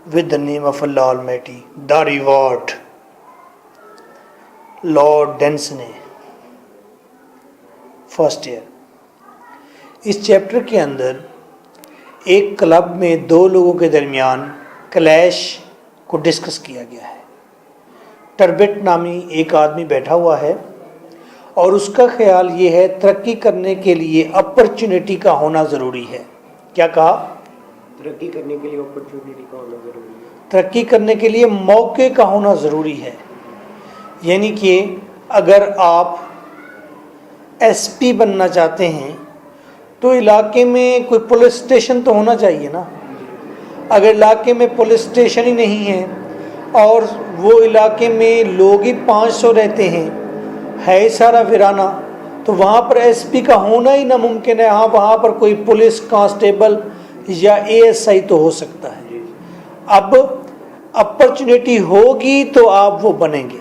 with the name of Allah Almighty, the reward. Lord डेंसने, first year. इस chapter के अंदर एक क्लब में दो लोगों के दरमियान क्लैश को डिस्कस किया गया है। टर्बिट नामी एक आदमी बैठा हुआ है और उसका ख्याल ये है तरक्की करने के लिए अपॉर्चुनिटी का होना ज़रूरी है। क्या कहा? तरक्की करने के लिए अपॉर्चुनिटी का होना ज़रूरी है, तरक्की करने के लिए मौके का होना ज़रूरी है। यानी कि अगर आप एसपी बनना चाहते हैं तो इलाके में कोई पुलिस स्टेशन तो होना चाहिए ना। अगर इलाके में पुलिस स्टेशन ही नहीं है और वो इलाके में लोग ही 500 रहते हैं, है सारा वीराना, तो वहाँ पर एसपी का होना ही नामुमकिन है। हाँ, वहाँ पर कोई पुलिस कांस्टेबल या एएसआई तो हो सकता है। अब अपॉर्चुनिटी होगी तो आप वो बनेंगे।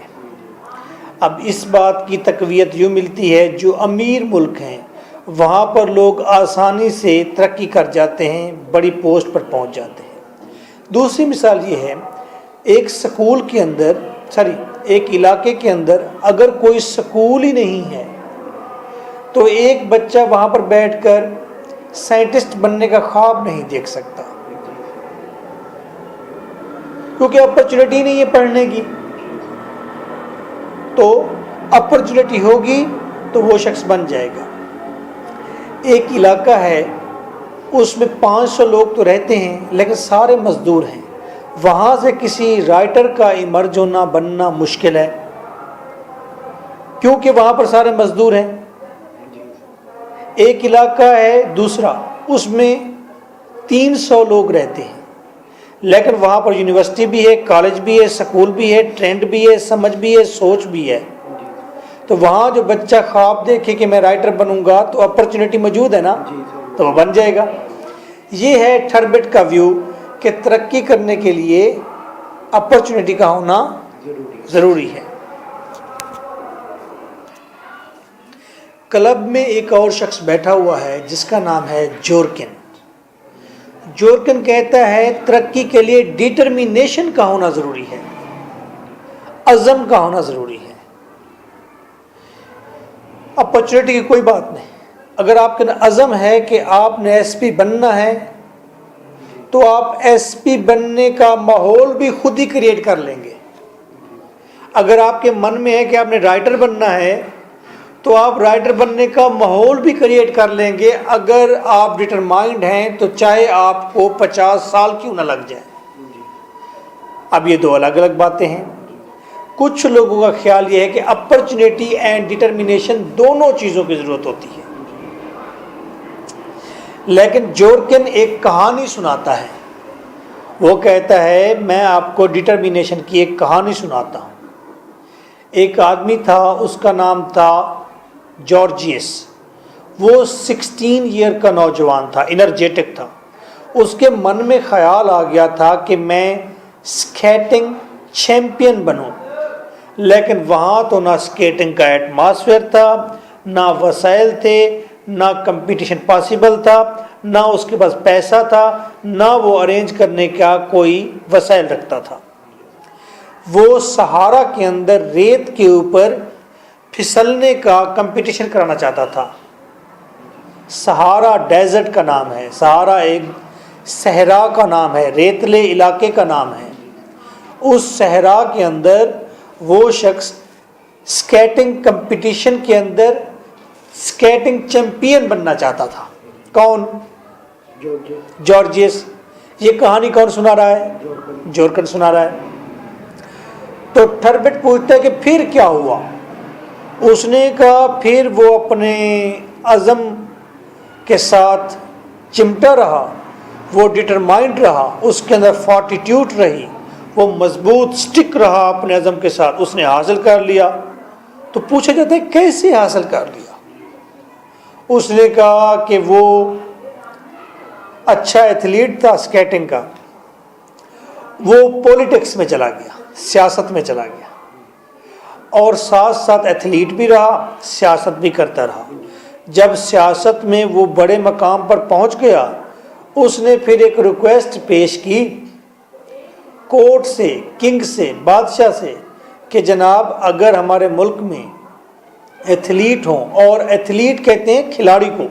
अब इस बात की तकवीत यूँ मिलती है, जो अमीर मुल्क हैं वहाँ पर लोग आसानी से तरक्की कर जाते हैं, बड़ी पोस्ट पर पहुँच जाते हैं। दूसरी मिसाल ये है, एक स्कूल के अंदर एक इलाके के अंदर अगर कोई स्कूल ही नहीं है तो एक बच्चा वहाँ पर बैठकर साइंटिस्ट बनने का ख्वाब नहीं देख सकता, क्योंकि अपॉर्चुनिटी नहीं है पढ़ने की। तो अपॉर्चुनिटी होगी तो वो शख्स बन जाएगा। एक इलाका है, उसमें 500 लोग तो रहते हैं लेकिन सारे मजदूर हैं। वहाँ से किसी राइटर का इमर्ज होना बनना मुश्किल है, क्योंकि वहाँ पर सारे मजदूर हैं। एक इलाका है दूसरा, उसमें 300 लोग रहते हैं लेकिन वहाँ पर यूनिवर्सिटी भी है, कॉलेज भी है, स्कूल भी है, ट्रेंड भी है, समझ भी है, सोच भी है। तो वहाँ जो बच्चा ख्वाब देखे कि मैं राइटर बनूंगा तो अपॉर्चुनिटी मौजूद है ना, तो वो बन जाएगा। ये है टर्बिट का व्यू कि तरक्की करने के लिए अपॉर्चुनिटी का होना ज़रूरी है। क्लब में एक और शख्स बैठा हुआ है जिसका नाम है जोरकिन। जोरकिन कहता है तरक्की के लिए डिटर्मिनेशन का होना ज़रूरी है, अज़म का होना ज़रूरी है। अपॉर्चुनिटी की कोई बात नहीं, अगर आपके अज़म है कि आपने एसपी बनना है तो आप एसपी बनने का माहौल भी खुद ही क्रिएट कर लेंगे। अगर आपके मन में है कि आपने राइटर बनना है तो आप राइटर बनने का माहौल भी क्रिएट कर लेंगे। अगर आप डिटरमाइंड हैं तो चाहे आपको 50 साल क्यों ना लग जाए। अब ये दो अलग अलग बातें हैं। कुछ लोगों का ख्याल ये है कि अपॉर्चुनिटी एंड डिटर्मिनेशन दोनों चीज़ों की ज़रूरत होती है, लेकिन जोरकिन एक कहानी सुनाता है। वो कहता है मैं आपको डिटर्मिनेशन की एक कहानी सुनाता हूँ। एक आदमी था, उसका नाम था जॉर्जियस। वो 16 ईयर का नौजवान था, एनर्जेटिक था। उसके मन में ख्याल आ गया था कि मैं स्केटिंग चैम्पियन बनूं, लेकिन वहाँ तो ना स्केटिंग का एटमॉस्फेयर था, ना वसाइल थे, ना कंपटीशन पॉसिबल था, ना उसके पास पैसा था, ना वो अरेंज करने का कोई वसाइल रखता था। वो सहारा के अंदर रेत के ऊपर फिसलने का कंपटीशन कराना चाहता था। सहारा डेजर्ट का नाम है, सहारा एक सहरा का नाम है, रेतले इलाके का नाम है। उस सहरा के अंदर वो शख्स स्केटिंग कंपटीशन के अंदर स्केटिंग चैंपियन बनना चाहता था। कौन? जॉर्जियस। ये कहानी कौन सुना रहा है? जोरकिन सुना रहा है। तो टर्बिट पूछता है कि फिर क्या हुआ? उसने कहा फिर वो अपने अज़म के साथ चिमटा रहा, वो डिटरमाइंड रहा, उसके अंदर फॉर्टिट्यूड रही, वो मजबूत स्टिक रहा अपने अज़म के साथ, उसने हासिल कर लिया। तो पूछा जाता है कैसे हासिल कर लिया? उसने कहा कि वो अच्छा एथलीट था स्केटिंग का, वो पॉलिटिक्स में चला गया, सियासत में चला गया, और साथ साथ एथलीट भी रहा, सियासत भी करता रहा। जब सियासत में वो बड़े मकाम पर पहुंच गया, उसने फिर एक रिक्वेस्ट पेश की کورٹ سے، کنگ سے، بادشاہ سے کہ جناب اگر ہمارے ملک میں ایتھلیٹ ہوں، اور ایتھلیٹ کہتے ہیں کھلاڑی کو،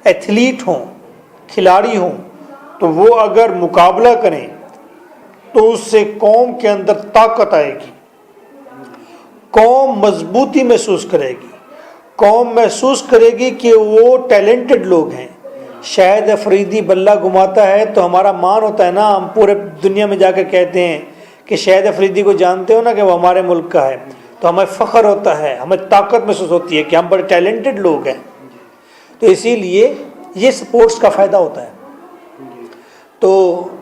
ایتھلیٹ ہوں، کھلاڑی ہوں، تو وہ اگر مقابلہ کریں تو اس سے قوم کے اندر طاقت آئے گی، قوم مضبوطی محسوس کرے گی، قوم محسوس کرے گی کہ وہ ٹیلنٹڈ لوگ ہیں۔ شاہد افریدی بلہ گھماتا ہے تو ہمارا مان ہوتا ہے نا، ہم پورے دنیا میں جا کر کہتے ہیں کہ شاہد افریدی کو جانتے ہو نا کہ وہ ہمارے ملک کا ہے، تو ہمیں فخر ہوتا ہے، ہمیں طاقت محسوس ہوتی ہے کہ ہم بڑے ٹیلنٹڈ لوگ ہیں۔ تو اسی لیے یہ سپورٹس کا فائدہ ہوتا ہے۔ تو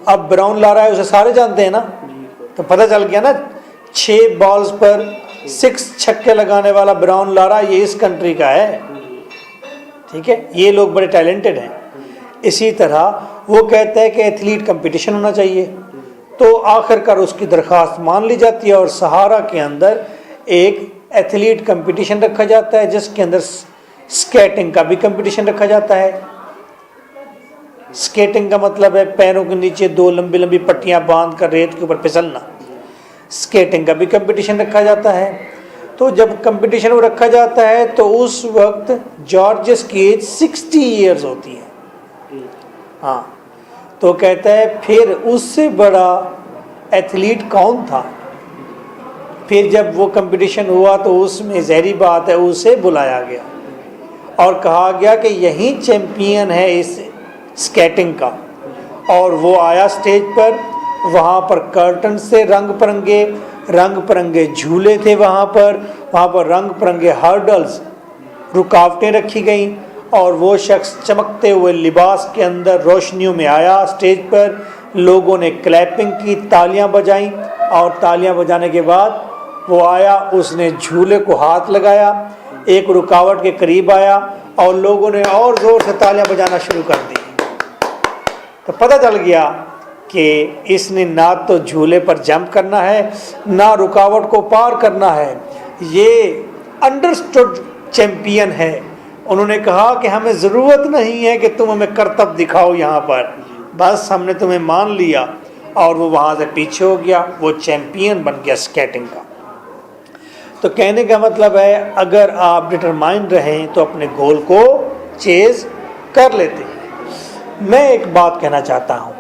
اب براؤن لارا ہے، اسے سارے جانتے ہیں نا، تو پتہ چل گیا نا 6 بالز پر 6 چھکے لگانے والا براؤن لارا یہ اس کنٹری کا ہے، ٹھیک ہے، یہ لوگ بڑے ٹیلنٹڈ ہیں۔ اسی طرح وہ کہتا ہے کہ ایتھلیٹ کمپٹیشن ہونا چاہیے، تو آخر کار اس کی درخواست مان لی جاتی ہے، اور سہارا کے اندر ایک ایتھلیٹ کمپٹیشن رکھا جاتا ہے جس کے اندر سکیٹنگ کا بھی کمپٹیشن رکھا جاتا ہے۔ سکیٹنگ کا مطلب ہے پیروں کے نیچے 2 لمبی لمبی پٹیاں باندھ کر ریت کے اوپر پھسلنا، سکیٹنگ کا بھی کمپٹیشن رکھا جاتا ہے۔ تو جب کمپٹیشن وہ رکھا جاتا ہے تو اس وقت جارجس کی ایج 60 ایئرز ہوتی ہے، ہاں، تو کہتا ہے پھر اس سے بڑا ایتھلیٹ کون تھا؟ پھر جب وہ کمپٹیشن ہوا تو اس میں ظاہری بات ہے اسے بلایا گیا اور کہا گیا کہ یہی چیمپئن ہے اس سکیٹنگ کا، اور وہ آیا سٹیج پر، وہاں پر کرٹن سے رنگ پرنگے جھولے تھے، وہاں پر رنگ پرنگے ہرڈلز، رکاوٹیں رکھی گئیں، اور وہ شخص چمکتے ہوئے لباس کے اندر روشنیوں میں آیا سٹیج پر، لوگوں نے کلیپنگ کی، تالیاں بجائیں، اور تالیاں بجانے کے بعد وہ آیا، اس نے جھولے کو ہاتھ لگایا، ایک رکاوٹ کے قریب آیا، اور لوگوں نے اور زور سے تالیاں بجانا شروع کر دی۔ تو پتہ چل گیا کہ اس نے نہ تو جھولے پر جمپ کرنا ہے، نہ رکاوٹ کو پار کرنا ہے، یہ انڈرسٹوڈ چیمپئن ہے۔ انہوں نے کہا کہ ہمیں ضرورت نہیں ہے کہ تم ہمیں کرتب دکھاؤ یہاں پر، بس ہم نے تمہیں مان لیا، اور وہ وہاں سے پیچھے ہو گیا، وہ چیمپئن بن گیا سکیٹنگ کا۔ تو کہنے کا مطلب ہے اگر آپ ڈٹرمائنڈ رہیں تو اپنے گول کو چیز کر لیتے ہیں۔ میں ایک بات کہنا چاہتا ہوں،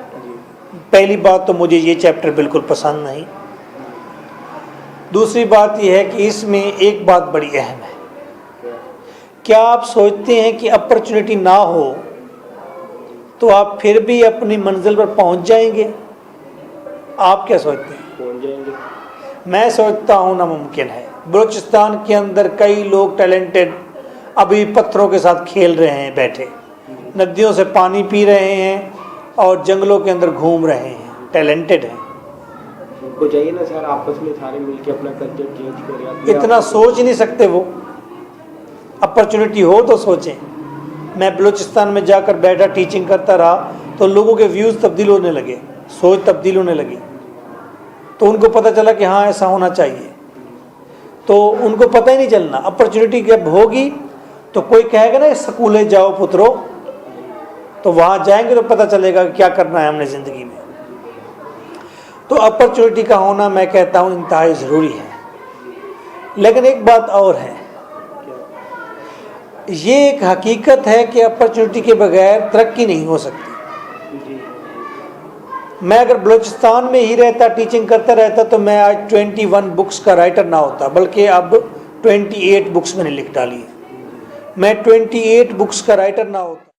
پہلی بات تو مجھے یہ چیپٹر بالکل پسند نہیں، دوسری بات یہ ہے کہ اس میں ایک بات بڑی اہم ہے۔ کیا آپ سوچتے ہیں کہ اپرچونٹی نہ ہو تو آپ پھر بھی اپنی منزل پر پہنچ جائیں گے؟ آپ کیا سوچتے ہیں؟ پہنچ جائیں گے۔ میں سوچتا ہوں ناممکن ہے۔ بلوچستان کے اندر کئی لوگ ٹیلنٹڈ ابھی پتھروں کے ساتھ کھیل رہے ہیں، بیٹھے ندیوں سے پانی پی رہے ہیں اور جنگلوں کے اندر گھوم رہے ہیں، ٹیلنٹڈ ہیں۔ ان کو چاہیے نا سر آپس میں سارے مل کے اپنا کلچر چینج کریں۔ اتنا سوچ نہیں سکتے وہ، اپرچونٹی ہو تو سوچیں۔ میں بلوچستان میں جا کر بیٹھا ٹیچنگ کرتا رہا تو لوگوں کے ویوز تبدیل ہونے لگے، سوچ تبدیل ہونے لگی، تو ان کو پتہ چلا کہ ہاں ایسا ہونا چاہیے۔ تو ان کو پتہ ہی نہیں چلنا، اپرچونٹی جب ہوگی تو کوئی کہے گا نا سکولے جاؤ پترو، تو وہاں جائیں گے تو پتہ چلے گا کہ کیا کرنا ہے ہم نے زندگی میں۔ تو اپرچونٹی کا ہونا میں کہتا ہوں انتہائی ضروری ہے۔ لیکن ایک بات اور ہے، یہ ایک حقیقت ہے کہ اپرچونٹی کے بغیر ترقی نہیں ہو سکتی۔ میں اگر بلوچستان میں ہی رہتا، ٹیچنگ کرتا رہتا، تو میں آج 21 بکس کا رائٹر نہ ہوتا، بلکہ اب 28 بکس میں نے لکھ ڈالی ہے۔ میں 28 بکس کا رائٹر نہ ہوتا۔